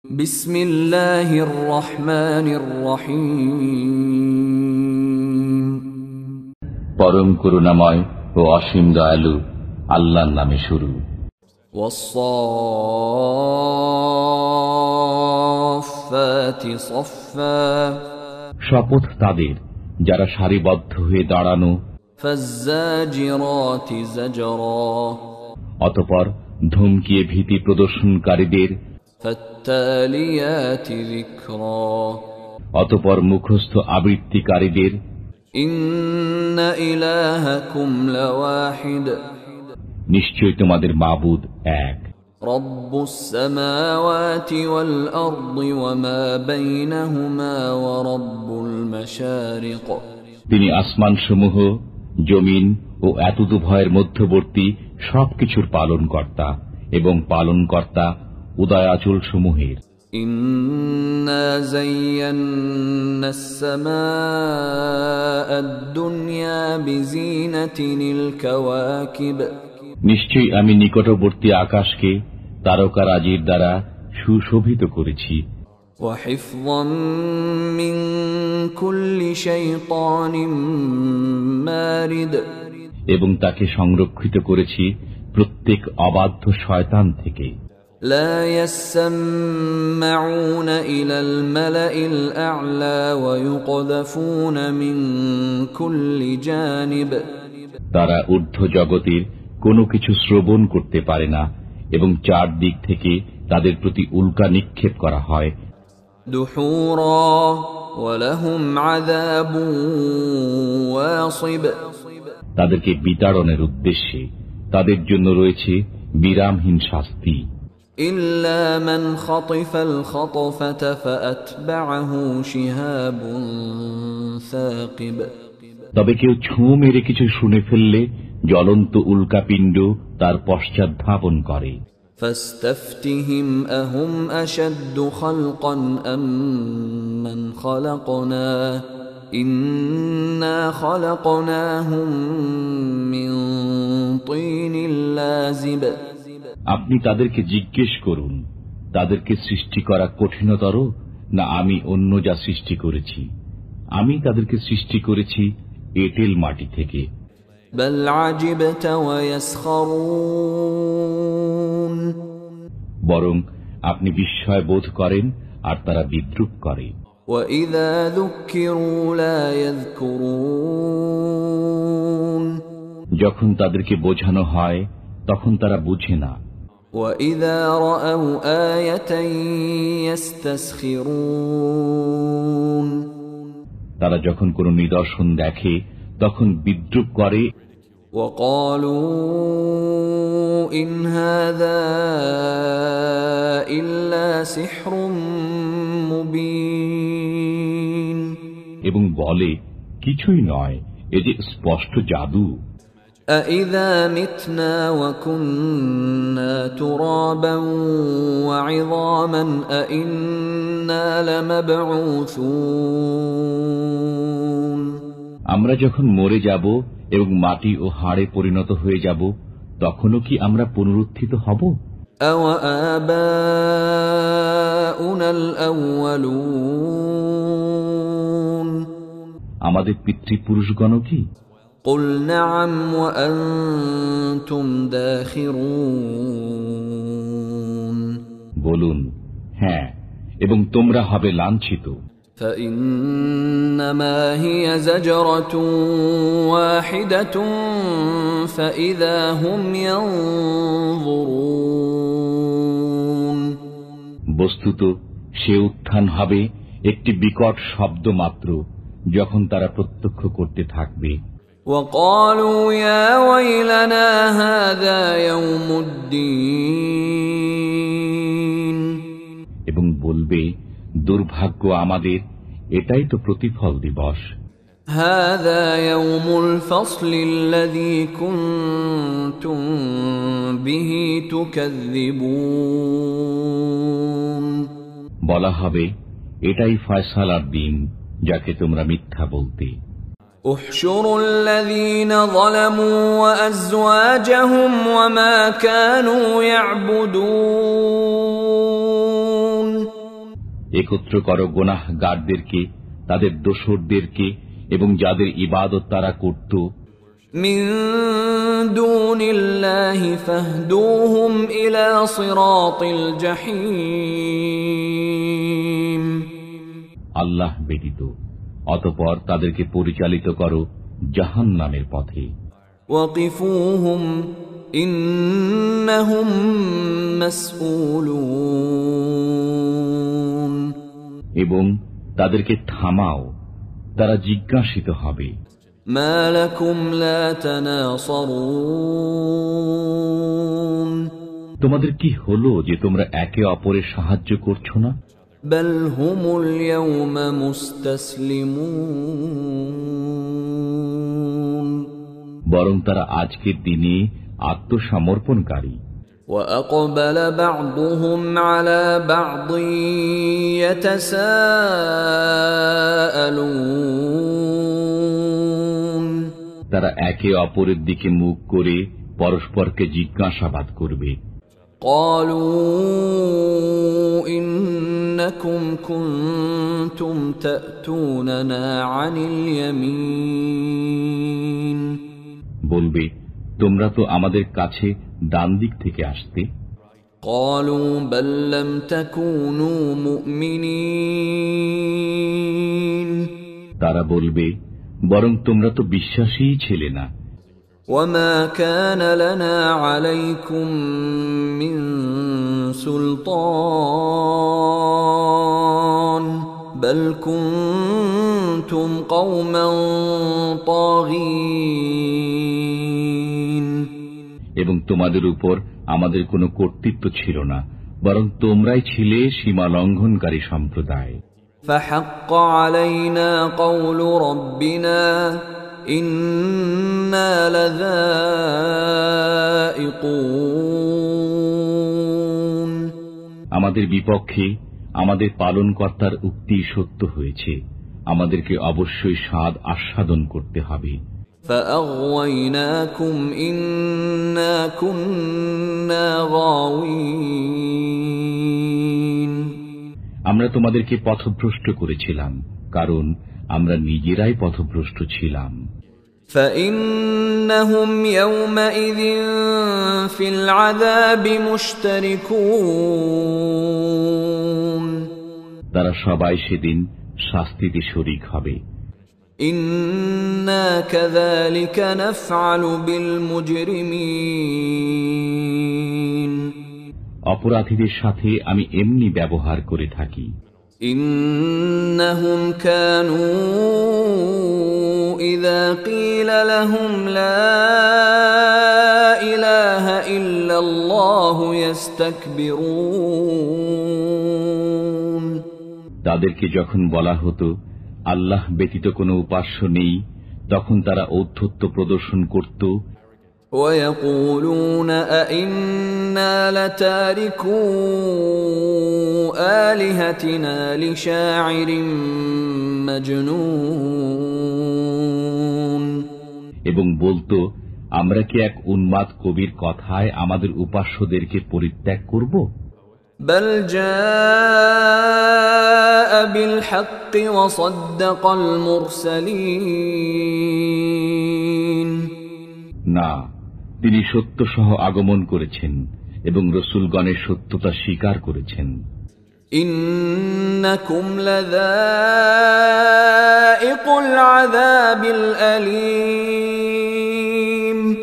বিসমিল্লাহির রহমানির রহিম। পরম করুণাময় ও অসীম দয়ালু আল্লাহর নামে শুরু। ওয়াস-সাফফাতি সাফফা, শপথ তাদের যারা সারিবদ্ধ হয়ে দাঁড়ানো। ফাজ্জাজিরাতি জাজরা, অতঃপর ধমকিয়ে ভীতি প্রদর্শনকারীদের। ফাত্তালিয়াতি যিকরা, অতঃপর মুখস্থ আবৃত্তিকারীদের। ইন্না ইলাহাকুম লাওয়াহিদ, নিশ্চয় তোমাদের মাবুদ এক। রব্বুস সামাওয়াতি ওয়াল আরদি ওয়া মা বাইনাহুমা ওয়া রব্বুল মাশারিক, তিনি আসমানসমূহ, জমিন ও এতদুভয়ের মধ্যবর্তী সবকিছুর পালনকর্তা এবং পালনকর্তা উদয়াচল সমূহের। ইন্না যায়্যানাস সামাআদ দুনিয়া বিজিনাতিনিল কাওয়াকিব, নিশ্চয়ই আমি নিকটবর্তী আকাশকে তারকারাজির দ্বারা সুশোভিত করেছি। ওয়া হিফযাম মিন কুল্লি শাইতানিন মারিদ, এবং তাকে সংরক্ষিত করেছি প্রত্যেক অবাধ্য শয়তান থেকে। লা ইয়াসমাউনা ইলাল মালাইল আ'লা ওয়া ইউকযাফুনা মিন কুল্লি জানিব, তারা ঊর্ধ্ব জগতের কোনো কিছু শ্রবণ করতে পারে না এবং চারদিক থেকে তাদের প্রতি উল্কা নিক্ষেপ করা হয়। দুহুরা ওয়া লাহুম আযাবুন ওয়াসিব, তাদেরকে বিতাড়নের উদ্দেশ্যে তাদের জন্য রয়েছে বিরামহীন শাস্তি। ইল্লা মান খাতিফাল খাতফাতা ফাআতবা'হু শিহাবুন সাকিব, তবে কেউ ছুঁ মেরে কিছু শুনে ফেললে জ্বলন্ত উল্কাপিণ্ড তার পশ্চাৎ ধাবন করে। ফাস্তাফতিহিম আহুম আশাদ্দু খালকান আম মান খালাকনা ইন্না খালাকনাহুম মিন তিনিল লাযিব, আপনি তাদেরকে জিজ্ঞেস করুন, তাদেরকে সৃষ্টি করা কঠিনতর না আমি অন্য যা সৃষ্টি করেছি? আমি তাদেরকে সৃষ্টি করেছি এঁটেল মাটি থেকে। বাল আজিবতা ওয়া ইয়াসখারুন, বরং আপনি বিস্ময় বোধ করেন আর তারা বিদ্রূপ করে। ওয়া ইযা যুক্কিরু লা ইয়াযকুরুন, যখন তাদেরকে বোঝানো হয় তখন তারা বুঝে না। ওয়া ইযা রাআউ আয়াতান ইস্তাসখিরুন, তারা যখন কোনো নিদর্শন দেখে তখন বিদ্রূপ করে। ওয়া ক্বালু ইন হাযা ইল্লা সিহরুম মুবিন, এবং বলে কিছুই নয়, এ যে স্পষ্ট জাদু। আইযা মিতনা ওয়া কুন্না তুরাবান ওয়া ইযামান আইন্না লামাবউসুন, আমরা যখন মরে যাব এবং মাটি ও হাড়ে পরিণত হয়ে যাব, তখনও কি আমরা পুনরুত্থিত হব? আও আবাউনাল আউয়ালুন, আমাদের পিতৃপুরুষগণ কি? কুল না'আম ওয়া আনতুম দাখিরুন, বলুন হ্যাঁ, এবং তোমরা হবে লাঞ্ছিত। فإنما هي زجرة واحدة فإذا هم ينظرون, বস্তুত সে উত্থান হবে একটি বিকট শব্দ মাত্র, যখন তারা প্রত্যক্ষ করতে থাকবে। وقالوا يا ويلنا هذا يوم الدين, এবং বলবে দুর্ভাগ্য আমাদের, এটাই তো প্রতিফল দিবস। هذا يوم الفصل الذي كنتم به تكذبون, বলা হবে এটাই ফয়সালার দিন, যাকে তোমরা মিথ্যা বলতে। احشروا الذين ظلموا وأزواجهم وما كانوا يعبدون, একত্র করো গুনাহগারদেরকে, তাদের দোসরদেরকে এবং যাদের ইবাদত তারা করত মিন দুনিল্লাহি ফাহদুহুম ইলা সিরাতিল জাহিম। আল্লাহ ব্যতীত, অতঃপর তাদেরকে পরিচালিত করো জাহান্নামের পথে। ওয়াকিফুহুম ইন্নাহুম মাসউলুন। এবং তাদেরকে থামাও, তারা জিজ্ঞাসিত হবে। মা লাকুম লা তানাসারুন। তোমাদের কি হলো যে তোমরা একে অপরের সাহায্য করছো না? বাল হুমুল ইয়াওমা মুস্তাসলিমুন। বরং তারা আজকের দিনে আত্মসমর্পণকারী। وأقبل بعضهم على بعض يتساءلون। তারা একে অপরের দিকে মুখ করে পরস্পরকে জিজ্ঞাসাবাদ করবে। قالوا إنكم كنتم تأتوننا عن اليمين। বলবে, তোমরা তো আমাদের কাছে ডান দিক থেকে আসতে। قالوا بل لم تكونوا مؤمنين। তারা বলবে, বরং তোমরা তো বিশ্বাসীই ছিলে না। وما كان لنا عليكم من سلطان بل كنتم قوما طاغين। এবং তোমাদের উপর আমাদের কোনো কর্তৃত্ব ছিল না, বরং তোমরাই ছিলে সীমা লঙ্ঘনকারী সম্প্রদায়। فحق علينا قول ربنا إنا لذائقون। আমাদের বিপক্ষে আমাদের পালনকর্তার উক্তি সত্য হয়েছে, আমাদেরকে অবশ্যই স্বাদ আস্বাদন করতে হবে। فأغويناكم إنا كنا غاوين। আমরা তোমাদেরকে পথভ্রষ্ট করেছিলাম, কারণ আমরা নিজেরাই পথভ্রষ্ট ছিলাম। فإنهم يومئذ في العذاب مشتركون। তারা সবাই সেদিন শাস্তিতে শরীক হবে। إنا كذلك نفعل بالمجرمين। অপরাধীদের সাথে আমি এমনি ব্যবহার করে থাকি। إنهم كانوا إذا قيل لهم لا إله إلا الله يستكبرون। তাদেরকে যখন বলা হতো আল্লাহ ব্যতীত কোনো উপাস্য নেই, তখন তারা ঔদ্ধত্য প্রদর্শন করত। ويقولون أئنا لتاركو آلهتنا لشاعر مجنون। এবং বলতো, আমরা কি এক উন্মাদ কবির কথায় আমাদের উপাস্যদেরকে পরিত্যাগ করব? بل جاء بالحق وصدق المرسلين। না, তিনি সত্য সহ আগমন করেছেন এবং রসুলগণের সত্যতা স্বীকার করেছেন। إنكم لذائقو العذاب الأليم।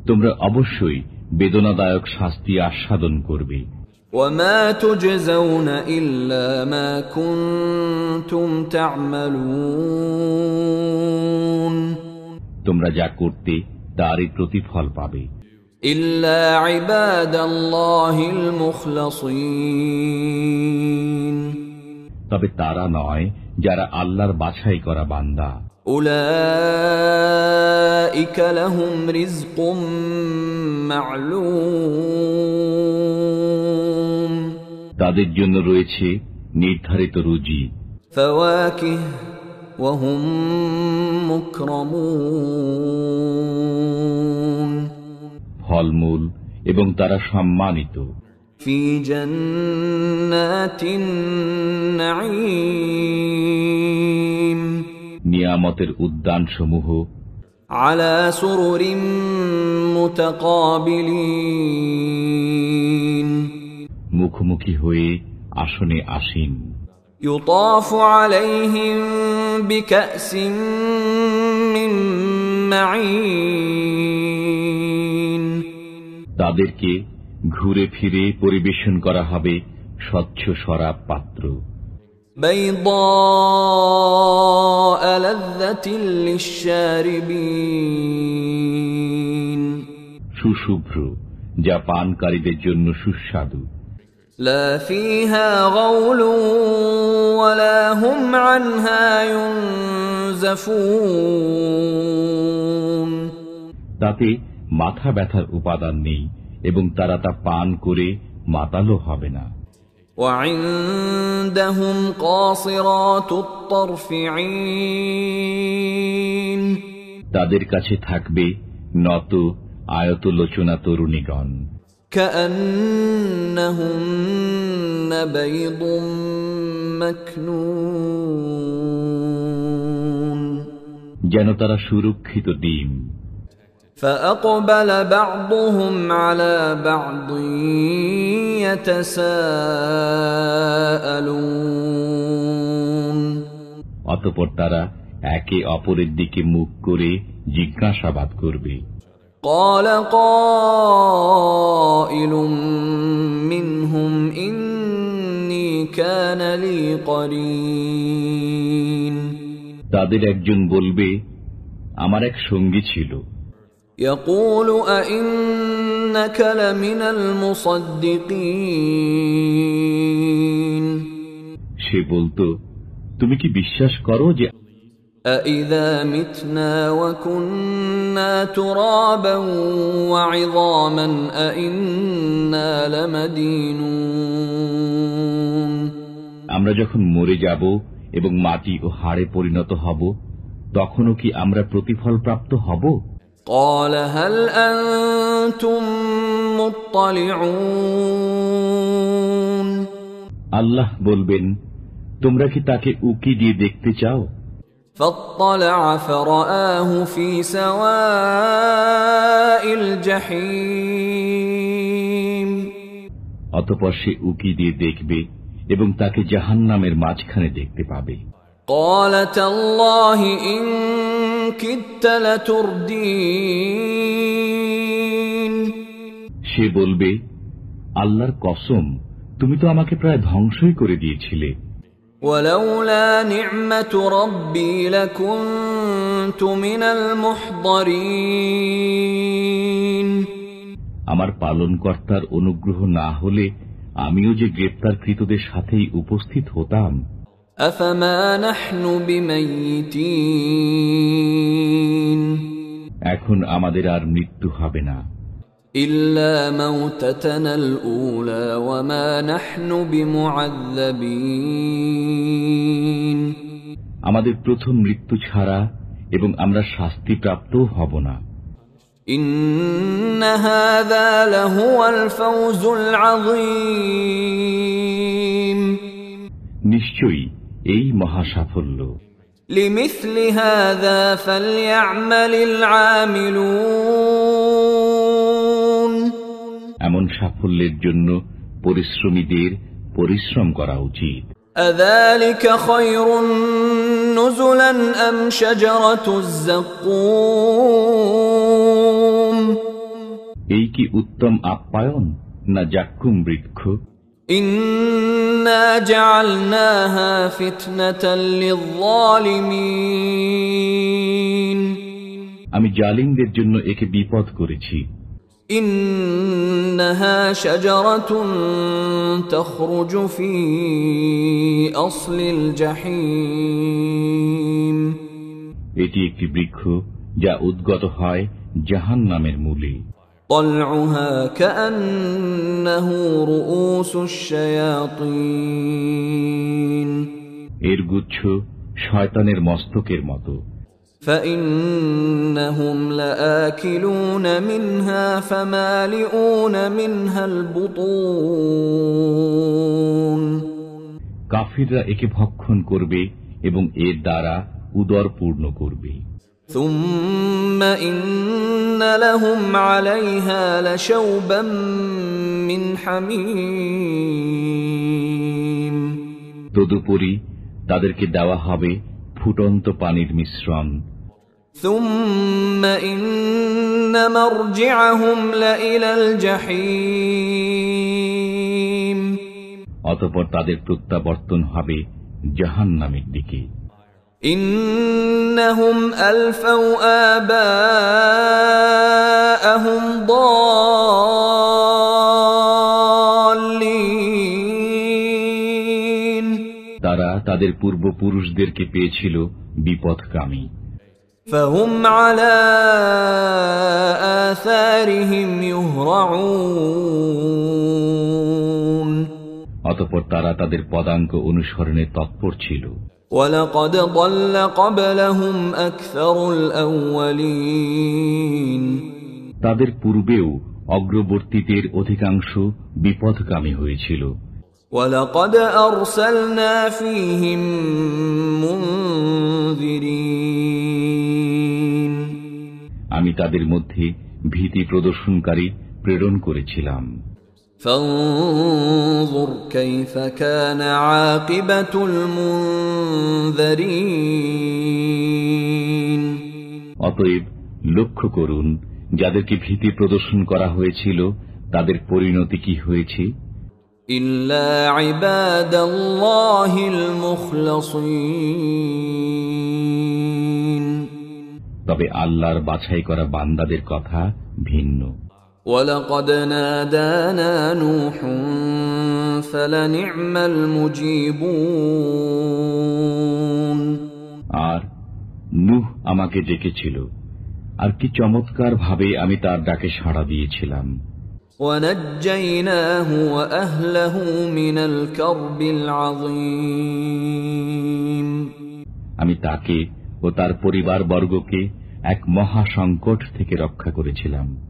তোমরা অবশ্যই বেদনাদায়ক শাস্তি আস্বাদন করবে। وما تجزون إلا ما كنتم تعملون। তোমরা যা করতে তারই প্রতিফল পাবে। إلا عباد الله المخلصين। তবে তারা নয় যারা আল্লাহর বাছাই করা বান্দা। أولئك لهم رزق معلوم। তাদের জন্য রয়েছে নির্ধারিত রুজি। فواكه وهم مكرمون। ফলমূল এবং তারা সম্মানিত। في جنات النعيم নিয়ামতের উদ্যানসমূহ على سرر متقابلين মুখোমুখি হয়ে আসনে আসীন। يطاف عليهم بكأس من معين তাদেরকে ঘুরে ফিরে পরিবেশন করা হবে স্বচ্ছ শরাব পাত্র। بيضاء لذة للشاربين সুশুভ্র, যা পানকারীদের জন্য সুস্বাদু। لا فيها غول ولا هم عنها ينزفون তাতে মাথা ব্যথার উপাদান নেই এবং তারা তা পান করে মাতালো হবে না। وعندهم قاصرات الطرف عين তাদের কাছে থাকবে নত আয়তলোচনা তরুণীগণ, كأنهن بيض مكنون যেন তারা সুরক্ষিত ডিম। فأقبل بعضهم على بعض يتساءلون অতঃপর তারা একে অপরের দিকে মুখ করে জিজ্ঞাসাবাদ করবে। قال قائل منهم إني كان لي قرين তাদের একজন বলবে, আমার এক সঙ্গী ছিল। يقول أئنك لمن المصدقين সে বলতো, তুমি কি বিশ্বাস করো যে أإذا متنا وكنا ترابا وعظاما أإنا لمدينون আমরা যখন মরে যাব এবং মাটি ও হাড়ে পরিণত হব, তখনও কি আমরা প্রতিফল প্রাপ্ত হব? قال هل أنتم مطلعون আল্লাহ বলবেন, তোমরা কি তাকে উকি দিয়ে দেখতে চাও? فاطلع فرآه في سواء الجحيم অতঃপর সে উকি দিয়ে দেখবে এবং তাকে জাহান্নামের মাঝখানে দেখতে পাবে। قال تالله إن كدت لتردين সে বলবে, আল্লাহর কসম, তুমি তো আমাকে প্রায় ধ্বংসই করে দিয়েছিলে। ولولا نعمة ربي لكنت من المحضرين আমার পালনকর্তার অনুগ্রহ না হলে আমিও যে গ্রেপ্তারকৃতদের সাথেই উপস্থিত হতাম। أفما نحن بميتين এখন আমাদের আর মৃত্যু হবে না, إلا موتتنا الأولى وما نحن بمعذبين আমাদের প্রথম মৃত্যু ছাড়া এবং আমরা শাস্তিপ্রাপ্তও হব না। إن هذا لهو الفوز العظيم নিশ্চয়ই এই মহা সাফল্য। لمثل هذا فليعمل العاملون এমন সাফল্যের জন্য পরিশ্রমীদের পরিশ্রম করা উচিত। أذلك خير نزلا أم شجرة الزقوم এই কি উত্তম আপ্যায়ন না জাক্কুম বৃক্ষ? إنا جعلناها فتنة للظالمين আমি জালিমদের জন্য একে বিপদ করেছি। إنها شجرة تخرج في أصل الجحيم এটি একটি বৃক্ষ যা উদ্গত হয় জাহান্নামের মূলে। طلعها كأنه رؤوس الشياطين এর গুচ্ছ শয়তানের মস্তকের মতো। فإنهم لآكلون منها فمالئون منها البطون কাফিররা একে ভক্ষণ করবে এবং এর দ্বারা উদর পূর্ণ করবে। ثم إن لهم عليها لشوبا من حميم তদুপরি তাদেরকে দেওয়া হবে ফুটন্ত পানির মিশ্রণ। ثم إن مرجعهم لإلى الجحيم অতঃপর তাদের প্রত্যাবর্তন হবে জাহান্নামের দিকে। إنهم ألفوا آباءهم ضالين তারা তাদের পূর্বপুরুষদেরকে পেয়েছিল বিপথগামী। فهم على آثارهم يهرعون অতঃপর তারা তাদের পদাঙ্ক অনুসরণে তৎপর ছিল। وَلَقَدْ ضَلَّ قَبْلَهُمْ أَكْثَرُ الْأَوَّلِينَ তাদের পূর্বেও অগ্রবর্তীদের অধিকাংশ বিপথগামী হয়েছিল। وَلَقَدْ أَرْسَلْنَا فِيهِمْ مُنذِرِينَ আমি তাদের মধ্যে ভীতি প্রদর্শনকারী প্রেরণ করেছিলাম। فانظر كيف كان عاقبة المنذرين অতএব লক্ষ্য করুন যাদেরকে ভীতি প্রদর্শন করা হয়েছিল তাদের পরিণতি কি হয়েছে। إلا عباد الله المخلصين তবে আল্লাহর বাছাই করা বান্দাদের কথা ভিন্ন। وَلَقَدْ نَادَانَا نُوحٌ فَلَنِعْمَ الْمُجِيبُونَ আর নূহ আমাকে ডেকেছিল, আর কি চমৎকার ভাবে আমি তার ডাকে সাড়া দিয়েছিলাম। وَنَجَّيْنَاهُ وَأَهْلَهُ مِنَ الْكَرْبِ الْعَظِيمِ আমি তাকে ও তার পরিবারবর্গকে এক মহা সংকট থেকে রক্ষা করেছিলাম।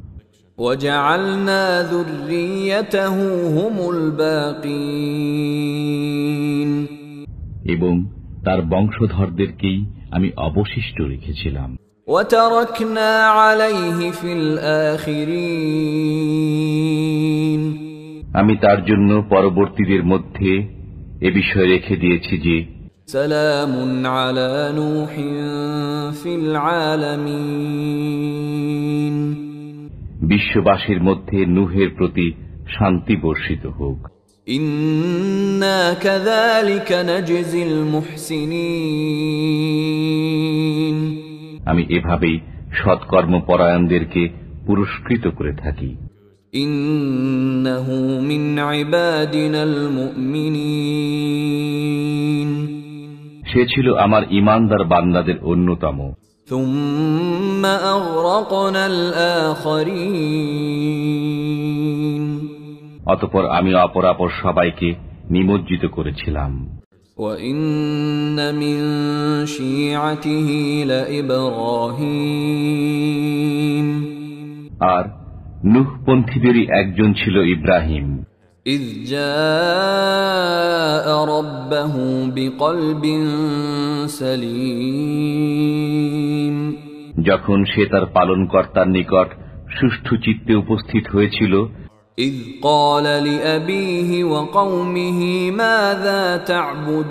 وَجَعَلْنَا ذُرِّيَّتَهُ هُمُ الْبَاقِينَ এবং তার বংশধরদেরকেই আমি অবশিষ্ট রেখেছিলাম। وَتَرَكْنَا عَلَيْهِ فِي الْآخِرِينَ আমি তার জন্য পরবর্তীদের মধ্যে এ বিষয় রেখে দিয়েছি যে سَلَامٌ عَلَى نُوحٍ فِي الْعَالَمِينَ বিশ্ববাসীর মধ্যে নূহের প্রতি শান্তি বর্ষিত হোক। إِنَّا كَذَلِكَ نَجْزِي الْمُحْسِنِينَ আমি এভাবেই সৎকর্মপরায়ণদেরকে পুরস্কৃত করে থাকি। إِنَّهُ مِنْ عِبَادِنَا الْمُؤْمِنِينَ সে ছিল আমার ঈমানদার বান্দাদের অন্যতম। ثُمَّ أَغْرَقْنَا الْآخَرِينَ অতঃপর আমি অপরাপর সবাইকে নিমজ্জিত করেছিলাম। وَإِنَّ مِن شِيعَتِهِ لَإِبْرَاهِيمَ আর নূহপন্থীদেরই একজন ছিল ইব্রাহিম। إِذْ جَاءَ رَبَّهُ بِقَلْبٍ سَلِيمٍ যখন সে তার পালনকর্তার নিকট সুষ্ঠু চিত্তে উপস্থিত হয়েছিল। إِذْ قَالَ لِأَبِيهِ وَقَوْمِهِ مَاذَا تَعْبُدُونَ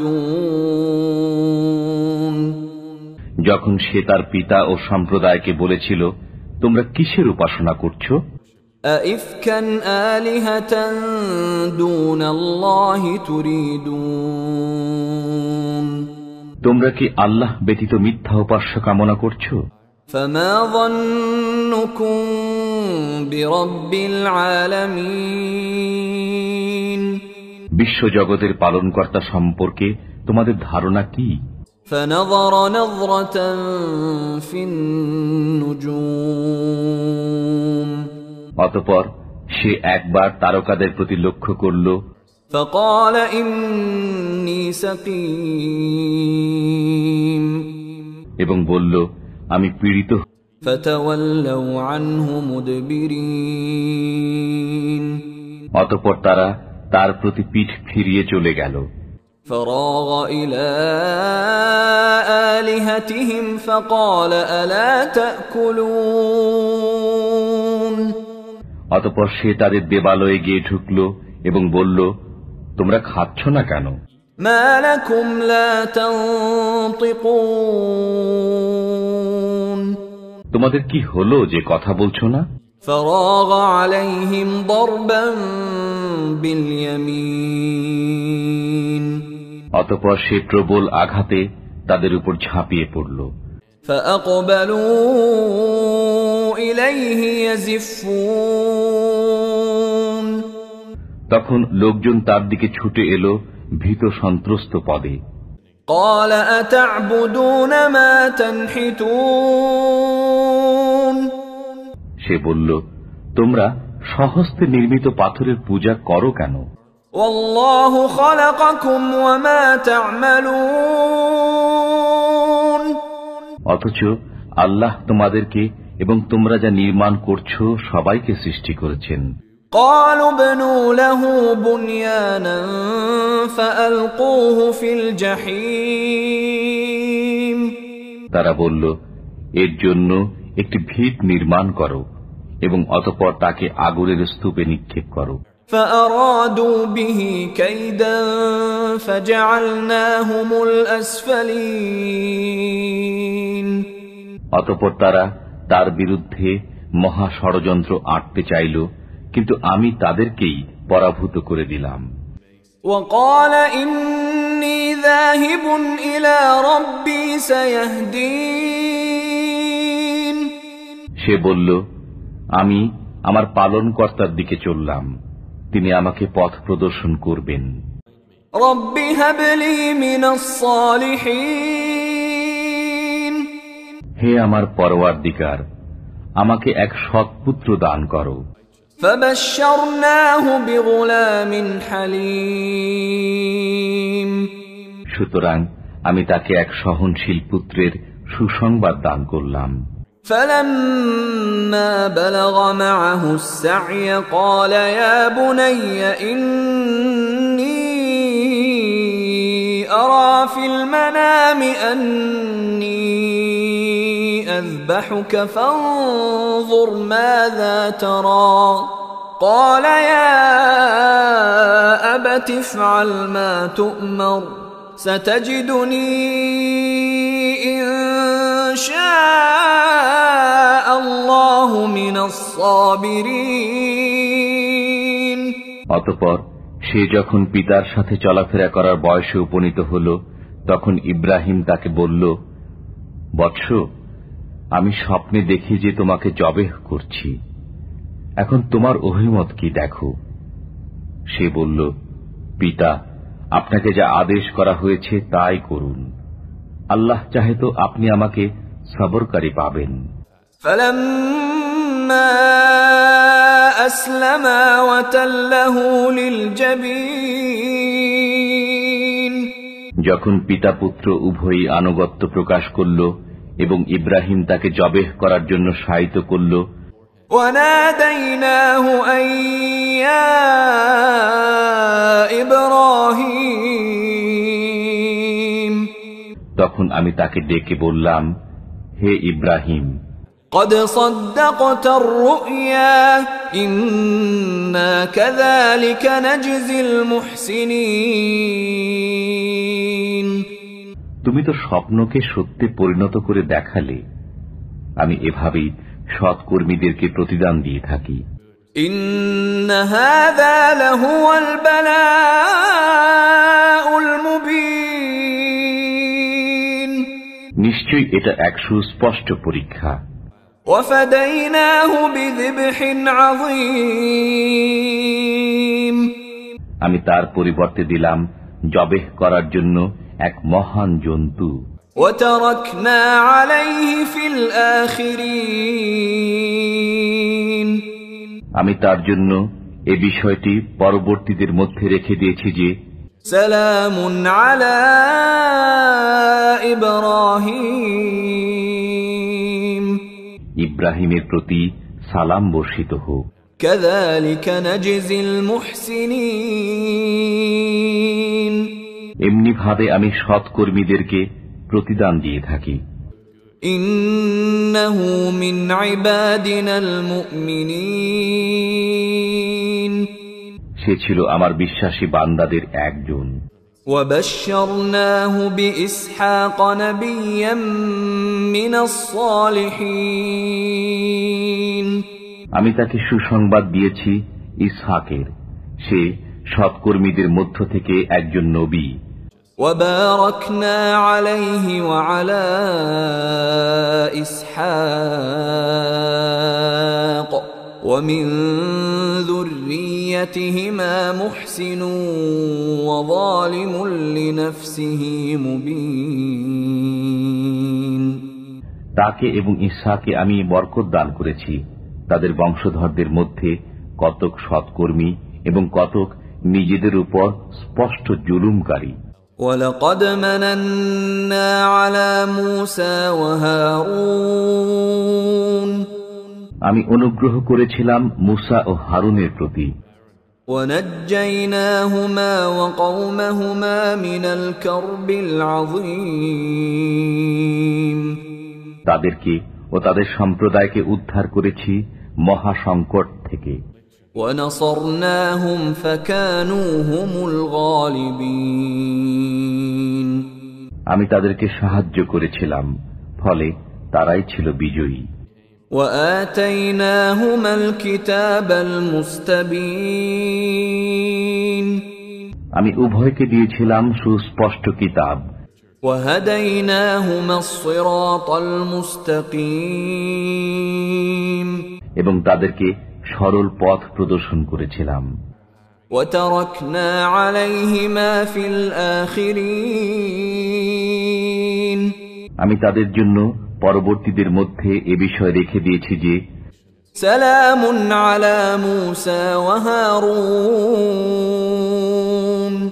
যখন সে তার পিতা ও সম্প্রদায়কে বলেছিল, তোমরা কিসের উপাসনা করছো? أَئِفْكًا آلِهَةً دُونَ اللَّهِ تُرِيدُونَ তোমরা কি আল্লাহ ব্যতীত মিথ্যা উপাস্য কামনা করছো? فَمَا ظَنُّكُمْ بِرَبِّ الْعَالَمِينَ বিশ্বজগতের পালনকর্তা সম্পর্কে তোমাদের ধারণা কি? فَنَظَرَ نَظْرَةً فِي النُّجُومِ অতঃপর সে একবার তারকাদের প্রতি লক্ষ্য করল। فَقَالَ إِنِّي سَقِيمٌ এবং বলল, আমি পীড়িত। فتولوا عنه مدبرين অতঃপর তারা তার প্রতি পিঠ ফিরিয়ে চলে গেল। فراغ إلى آلهتهم فقال ألا تأكلون অতঃপর সে তাদের দেবালয়ে গিয়ে ঢুকল এবং বলল, তোমরা খাচ্ছ না কেন? ما لكم لا تنطقون তোমাদের কি হলো যে কথা বলছো না? فراغ عليهم ضربا باليمين অতঃপর সে প্রবল আঘাতে তাদের উপর ঝাঁপিয়ে পড়ল। فأقبلوا إليه يزفون তখন লোকজন তার দিকে ছুটে এলো ভীত সন্ত্রস্ত পদে। قال أتعبدون ما تنحتون সে বলল, তোমরা স্বহস্তে নির্মিত পাথরের পূজা করো কেন? والله خلقكم وما تعملون অথচ আল্লাহ তোমাদেরকে এবং তোমরা যা নির্মাণ করছো সবাইকে সৃষ্টি করেছেন। قالوا ابنوا له بنيانا فألقوه في الجحيم তারা বলল, এর জন্য একটি ভিত নির্মাণ করো এবং অতঃপর তাকে আগুনের স্তূপে নিক্ষেপ করো। فأرادوا به كيدا فجعلناهم الأسفلين অতঃপর তারা তার বিরুদ্ধে মহা ষড়যন্ত্র আঁটতে চাইল, কিন্তু আমি তাদেরকেই পরাভূত করে দিলাম। وقال إني ذاهب إلى ربي سيهدين সে বলল, আমি আমার পালনকর্তার দিকে চললাম, তিনি আমাকে পথ প্রদর্শন করবেন। رب هب لي من الصالحين হে আমার পরওয়ারদিগার, আমাকে এক সৎপুত্র দান করো। فبشرناه بغلام حليم সুতরাং আমি তাকে এক সহনশীল পুত্রের সুসংবাদ দান করলাম। فلما بلغ معه السعي قال يا بني إني أرى في المنام أني أذبحك فانظر ماذا ترى قال يا أبت افعل ما تؤمر ستجدني إن شاء الله من الصابرين অতঃপর সে যখন পিতার সাথে চলাফেরা করার বয়সে উপনীত হল, তখন ইব্রাহিম তাকে বলল, বৎস, আমি স্বপ্নে দেখি যে তোমাকে জবেহ করছি, এখন তোমার অভিমত কি দেখো। সে বলল, পিতা, আপনাকে যা আদেশ করা হয়েছে তাই করুন, আল্লাহ চাহে তো আপনি আমাকে সবরকারী পাবেন। فلما أسلما وتله للجبين যখন পিতা পুত্র উভয়ই আনুগত্য প্রকাশ করল এবং ইব্রাহিম তাকে জবেহ করার জন্য শায়িত করল, وناديناه أن يا إبراهيم তখন আমি তাকে ডেকে বললাম, হে ইব্রাহিম, قد صدقت الرؤيا إنا كذلك نجزي المحسنين তুমি তো স্বপ্নকে সত্যে পরিণত করে দেখালে, আমি এভাবেই সৎকর্মীদেরকে প্রতিদান দিয়ে থাকি। إن هذا لهو البلاء المبين নিশ্চয়ই এটা এক সুস্পষ্ট পরীক্ষা। وفديناه بذبح عظيم আমি তার পরিবর্তে দিলাম জবেহ করার জন্য এক মহান জন্তু। وتركنا عليه في الآخرين আমি তার জন্য এ বিষয়টি পরবর্তীদের মধ্যে রেখে দিয়েছি যে, سلام على إبراهيم ইব্রাহিমের প্রতি সালাম বর্ষিত হোক। كذلك نجزي المحسنين এমনি ভাবে আমি সৎকর্মীদেরকে প্রতিদান দিয়ে থাকি। إنه من عبادنا المؤمنين সে ছিল আমার বিশ্বাসী বান্দাদের একজন। وبشرناه بإسحاق نبيا من الصالحين আমি তাকে সুসংবাদ দিয়েছি ইসহাকের, সে সৎকর্মীদের মধ্য থেকে একজন নবী। وباركنا عليه وعلى إسحاق ومن ذريتهما محسن وظالم لنفسه مبين তাকে এবং ইসহাকে আমি বরকত দান করেছি, তাদের বংশধরদের মধ্যে কতক সৎকর্মী এবং কতক নিজেদের উপর স্পষ্ট জুলুমকারী। وَلَقَدْ مَنَنَّا عَلَى مُوسَى وَهَارُونَ আমি অনুগ্রহ করেছিলাম মুসা ও হারুনের প্রতি। وَنَجَّيْنَاهُمَا وَقَوْمَهُمَا مِنَ الْكَرْبِ الْعَظِيمِ তাদেরকে ও তাদের সম্প্রদায়কে উদ্ধার করেছি মহা সংকট থেকে। وَنَصَرْنَاهُمْ فَكَانُوا هُمُ الْغَالِبِينَ আমি তাদেরকে সাহায্য করেছিলাম, ফলে তারাই ছিল বিজয়ী। وَآتَيْنَاهُمَا الْكِتَابَ الْمُسْتَبِينَ আমি উভয়কে দিয়েছিলাম সুস্পষ্ট কিতাব। وَهَدَيْنَاهُمَا الصِّرَاطَ الْمُسْتَقِيمَ এবং তাদেরকে সরল পথ প্রদর্শন করেছিলাম। وَتَرَكْنَا عَلَيْهِمَا فِي الْآخِرِينَ আমি তাদের জন্য পরবর্তীদের মধ্যে এ বিষয় রেখে দিয়েছি যে سَلَامٌ عَلَى مُوسَى وَهَارُونَ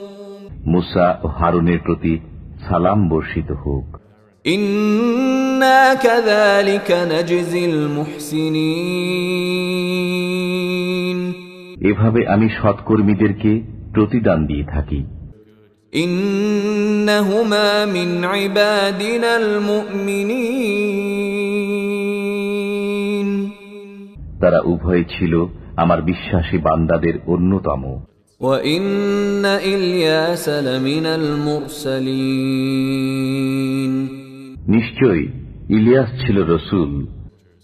মুসা ও হারুনের প্রতি সালাম বর্ষিত হোক। إِنَّا كَذَلِكَ نَجْزِي الْمُحْسِنِينَ এভাবে আমি সৎকর্মীদেরকে প্রতিদান দিয়ে থাকি। إِنَّهُمَا مِنْ عِبَادِنَا الْمُؤْمِنِينَ তারা উভয় ছিল আমার বিশ্বাসী বান্দাদের অন্যতম। وَإِنَّ إِلْيَاسَ لَمِنَ الْمُرْسَلِينَ নিশ্চয়ই ইলিয়াস ছিল রসূল।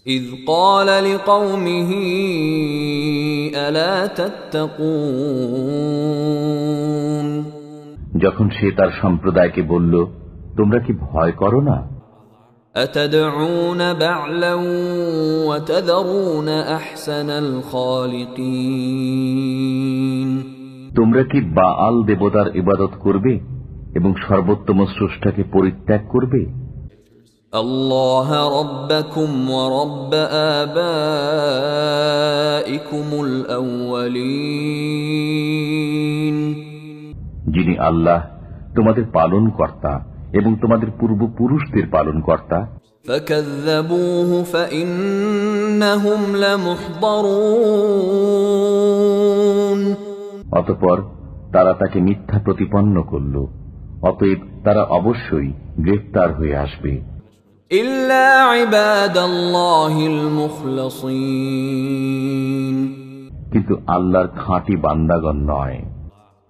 إِذْ قَالَ لِقَوْمِهِ أَلَا تَتَّقُونَ যখন সে তার সম্প্রদায়কে বলল, তোমরা কি ভয় করো না? أَتَدْعُونَ بَعْلًا وَتَذَرُونَ أَحْسَنَ الْخَالِقِينَ তোমরা কি বাআল দেবতার ইবাদত করবে এবং সর্বোত্তম স্রষ্টাকে পরিত্যাগ করবে? الله ربكم ورب آبائكم الأولين যিনি আল্লাহ তোমাদের পালন কর্তা এবং তোমাদের পূর্বপুরুষদের পালন কর্তা। فكذبوه فإنهم لمحضرون অতঃপর তারা তাকে মিথ্যা প্রতিপন্ন করল, অতএব তারা অবশ্যই গ্রেফতার হয়ে আসবে। إلا عباد الله المخلصين কিন্তু আল্লাহর খাঁটি বান্দাগণ নয়।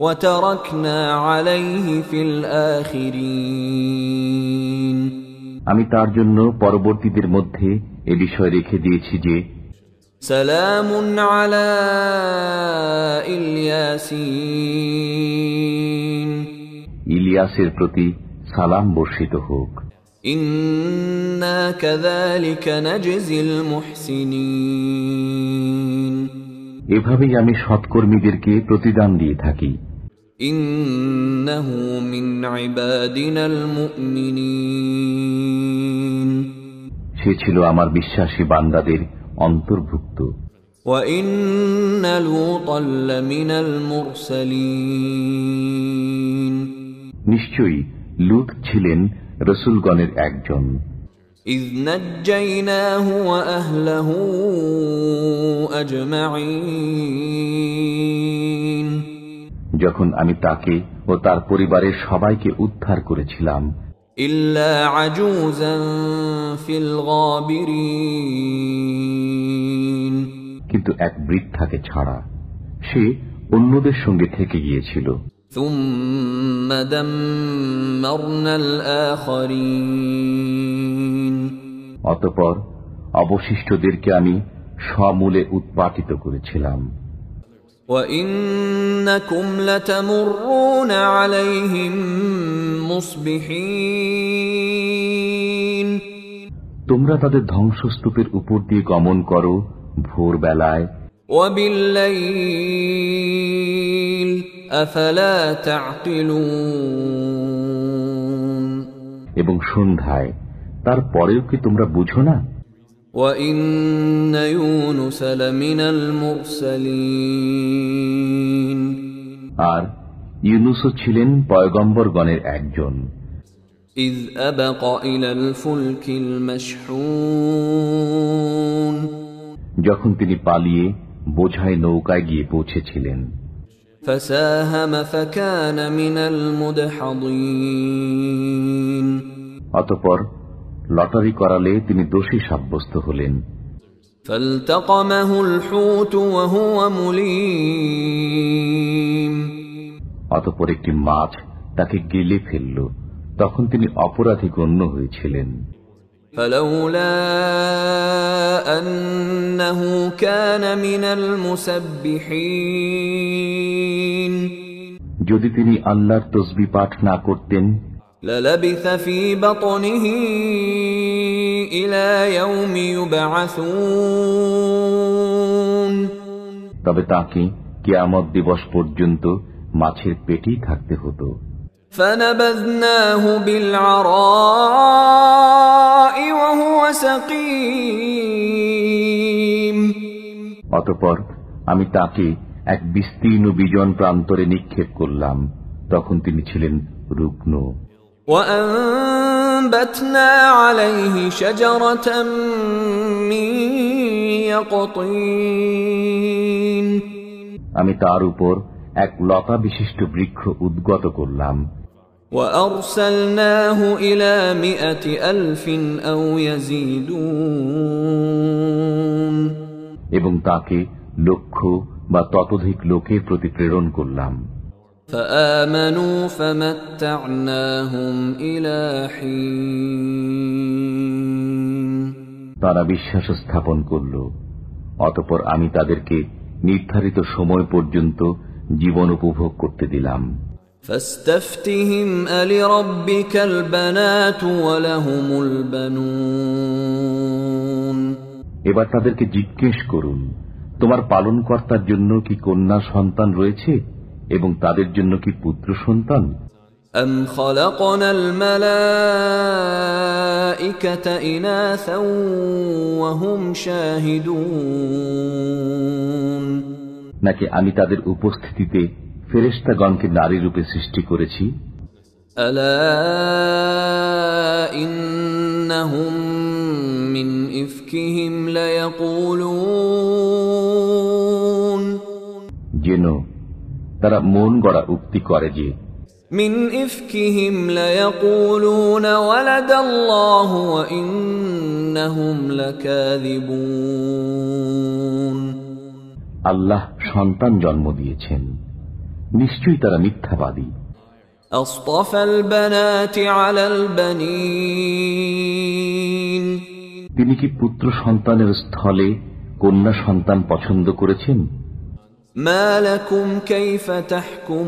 وتركنا عليه في الآخرين আমি তার জন্য পরবর্তীদের মধ্যে এ বিষয় রেখে দিয়েছি যে سلام على الياسين ইলিয়াসের প্রতি সালাম বর্ষিত হোক। إنا كذلك نجزي المحسنين এভাবেই আমি সৎকর্মীদেরকে প্রতিদান দিয়ে থাকি। إنه من عبادنا المؤمنين সে ছিল আমার বিশ্বাসী বান্দাদের অন্তর্ভুক্ত। وإن لوطا لمن المرسلين নিশ্চয়ই লূত ছিলেন রসূলগণের একজন। إذ نجيناه وأهله أجمعين যখন আমি তাকে ও তার পরিবারের সবাইকে উদ্ধার করেছিলাম, إلا عجوزا في الغابرين কিন্তু এক বৃদ্ধাকে ছাড়া, সে অন্যদের সঙ্গে থেকে গিয়েছিল। ثم دمرنا الآخرين অতঃপর অবশিষ্টদেরকে আমি সমূলে উৎপাটিত করেছিলাম। وَإِنَّكُمْ لَتَمُرُّونَ عَلَيْهِمْ مُصْبِحِينَ তোমরা তাদের ধ্বংসস্তূপের উপর দিয়ে গমন করো ভোরবেলায়, وَبِاللَّيْلِ أَفَلَا تَعْقِلُونَ এবং সন্ধ্যায়, তারপরেও কি তোমরা বুঝো না? وَإِنَّ يُونُسَ لَمِنَ الْمُرْسَلِينَ আর ইউনুসও ছিলেন পয়গম্বরগণের একজন। إِذْ أَبَقَ إِلَى الْفُلْكِ الْمَشْحُونِ যখন তিনি পালিয়ে বোঝাই নৌকায় গিয়ে পৌঁছেছিলেন, فَسَاهَمَ فَكَانَ مِنَ الْمُدْحَضِينَ অতঃপর লটারি করালে তিনি দোষী সাব্যস্ত হলেন। فَالْتَقَمَهُ الْحُوتُ وَهُوَ مُلِيمٌ অতঃপর একটি মাছ তাকে গিলে ফেলল, তখন তিনি অপরাধী গণ্য হয়েছিলেন। فَلَوْلَا أَنَّهُ كَانَ مِنَ الْمُسَبِّحِينَ যদি তিনি আল্লাহর তসবিহ পাঠ না করতেন, لَلَبِثَ فِي بَطْنِهِ إِلَى يَوْمِ يُبْعَثُونَ তবে তাকে কিয়ামত দিবস পর্যন্ত মাছের পেটেই থাকতে হতো। فَنَبَذْنَاهُ بِالْعَرَاءِ وَهُوَ سَقِيمٌ অতঃপর আমি তাকে এক বিস্তীর্ণ বিজন প্রান্তরে নিক্ষেপ করলাম, তখন তিনি ছিলেন রুগ্ন। وَأَنبَتْنَا عَلَيْهِ شَجَرَةً مِّن يَقْطِينٍ আমি তার উপর এক লতা বিশিষ্ট বৃক্ষ উদ্গত করলাম। وَأَرْسَلْنَاهُ إِلَى 100,000 أَوْ يَزِيدُونَ এবং তাকে লক্ষ বা ততোধিক লোকের প্রতি প্রেরণ করলাম। فآمنوا فمتعناهم إلى حين তারা বিশ্বাস স্থাপন করল, অতঃপর আমি তাদেরকে নির্ধারিত সময় পর্যন্ত জীবন উপভোগ করতে দিলাম। فاستفتهم ألربك البنات ولهم البنون এবার তাদেরকে জিজ্ঞেস করুন, তোমার পালনকর্তার জন্য কি কন্যা সন্তান রয়েছে এবং তাদের জন্য কি পুত্র সন্তান? أم خلقنا الملائكة إناثا وهم شاهدون নাকি আমি তাদের উপস্থিতিতে ফেরেশতাগণকে নারী রূপে সৃষ্টি করেছি? ألا إنهم من إفكهم ليقولون যেন তারা মন গড়া উক্তি করে যে من إفكهم ليقولون ولد الله وإنهم لكاذبون আল্লাহ সন্তান জন্ম দিয়েছেন, নিশ্চয়ই তারা মিথ্যাবাদী। أصطفى البنات على البنين তিনি কি পুত্র সন্তানের স্থলে কন্যা সন্তান পছন্দ করেছেন? ما لكم كيف تحكمون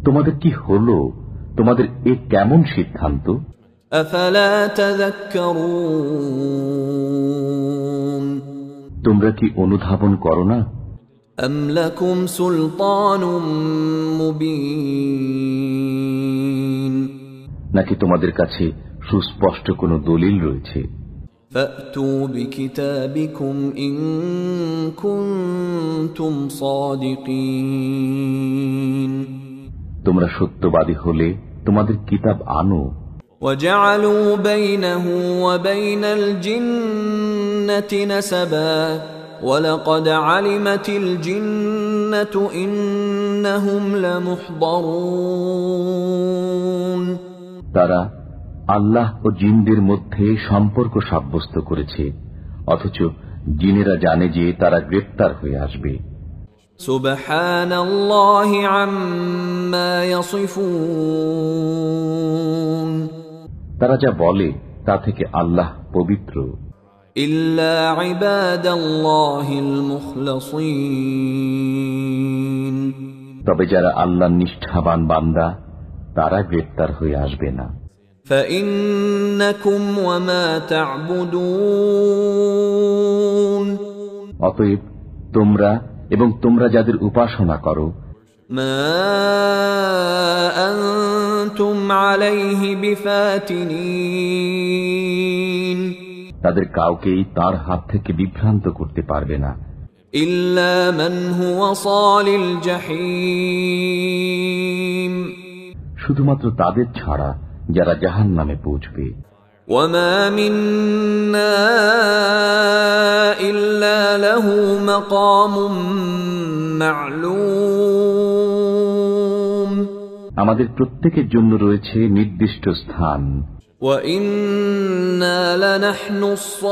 তোমাদের কি হলো? তোমাদের এ কেমন সিদ্ধান্ত? أفلا تذكرون তোমরা কি অনুধাবন করো না? أم لكم سلطان مبين নাকি তোমাদের কাছে সুস্পষ্ট কোনো দলিল রয়েছে? فأتوا بكتابكم إن كنتم صادقين তোমরা সত্যবাদী হলে তোমাদের কিতাব আনো। وجعلوا بينه وبين الجنة نسبا ولقد علمت الجنة إنهم لمحضرون তারা আল্লাহ ও জিনদের মধ্যে সম্পর্ক সাব্যস্ত করেছে, অথচ জিনেরা জানে যে তারা গ্রেফতার হয়ে আসবে। সুবহানাল্লাহি আম্মা ইয়াসিফুন, তারা যা বলে তা থেকে আল্লাহ পবিত্র। ইল্লা ইবাদাল্লাহিল মুখলাসিন, তবে যারা আল্লাহর নিষ্ঠাবান বান্দা তারা গ্রেফতার হয়ে আসবে না। فإنكم وما تعبدون, অতএব তোমরা এবং তোমরা যাদের উপাসনা করো, ما أنتم عليه بفاتنين, তাদের কাউকেই তার হাত থেকে বিভ্রান্ত করতে পারবে না, إلا من هو صال الجحيم, শুধুমাত্র তাদের ছাড়া যারা জাহান্নামে পৌঁছবে। وما منا إلا له مقام معلوم, আমাদের প্রত্যেকের জন্য রয়েছে নির্দিষ্ট স্থান। وإنا لنحن الصافون,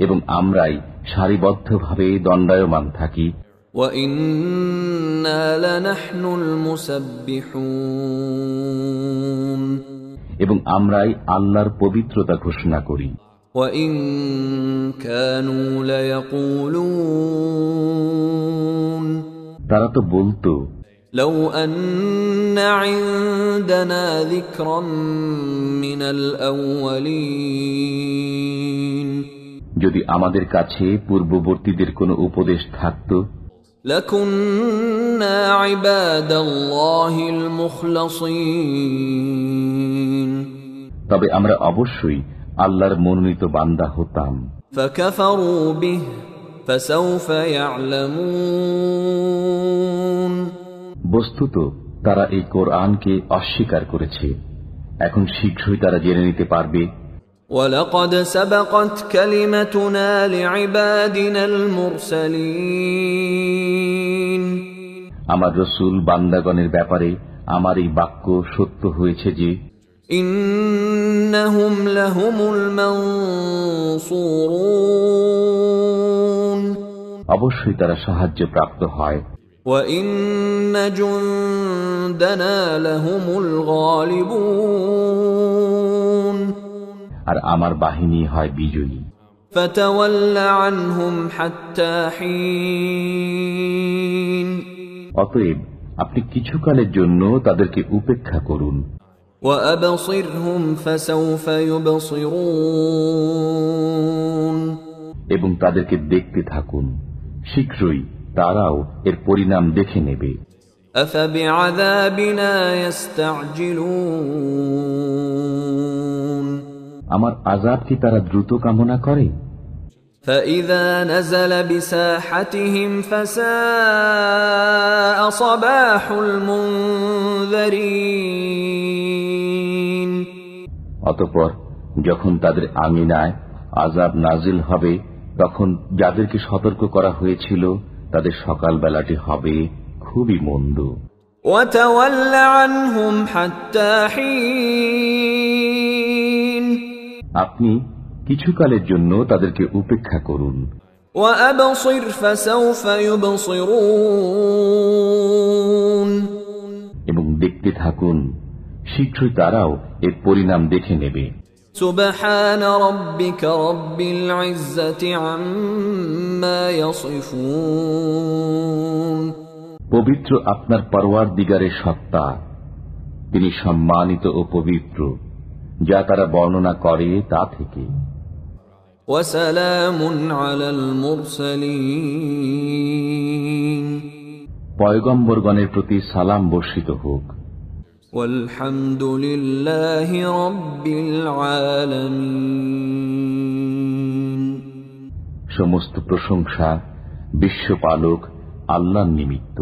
এবং আমরাই সারিবদ্ধভাবে দণ্ডায়মান থাকি। وإنا لنحن المسبحون, এবং আমরাই আল্লাহর পবিত্রতা ঘোষণা করি। وإن كانوا ليقولون, তারা তো বলতো, لو أن عندنا ذكرا من الأولين, যদি আমাদের কাছে পূর্ববর্তীদের কোনো উপদেশ থাকত, لكنا عباد الله المخلصين, তবে আমরা অবশ্যই আল্লাহর মনোনীত বান্দা হতাম। فكفروا به فسوف يعلمون, বস্তুত তারা এই কোরআনকে অস্বীকার করেছে, এখন শীঘ্রই তারা জেনে নিতে পারবে। ولقد سبقت كلمتنا لعبادنا المرسلين, আমার রাসূল বান্দাগণের ব্যাপারে আমার এই বাক্য সত্য হয়েছে যে إنهم لهم المنصورون, অবশ্যই তারা সাহায্য প্রাপ্ত হয়। وإن جندنا لهم الغالبون, আর আমার বাহিনী হয় বিজয়ী। فتول عنهم حتى حين, অতএব আপনি কিছুকালের জন্য তাদেরকে উপেক্ষা করুন। وأبصرهم فسوف يبصرون, এবং তাদেরকে দেখতে থাকুন, শীঘ্রই তারাও এর পরিণাম দেখে নেবে। أفبعذابنا يستعجلون, আমার আযাব কি তারা দ্রুত কামনা করে? فإذا نزل بساحتهم فساء صباح المنذرين, অতঃপর যখন তাদের আঙিনায় আযাব নাজিল হবে, তখন যাদেরকে সতর্ক করা হয়েছিল তাদের সকালবেলাটি হবে খুবই মন্দ। وتول عنهم حتى حين, আপনি কিছুকালের জন্য তাদেরকে উপেক্ষা করুন। وأبصر فسوف يبصرون, এবং দেখতে থাকুন, শীঘ্রই তারাও এর পরিণাম দেখে নেবে। سبحان ربك رب العزة عما يصفون, পবিত্র আপনার পরওয়ারদিগারের সত্তা, তিনি সম্মানিত ও পবিত্র যা তারা বর্ণনা করে তা থেকে। وسلام على المرسلين, পয়গম্বরগণের প্রতি সালাম বর্ষিত হোক। والحمد لله رب العالمين, সমস্ত প্রশংসা বিশ্বপালক আল্লাহর নিমিত্ত।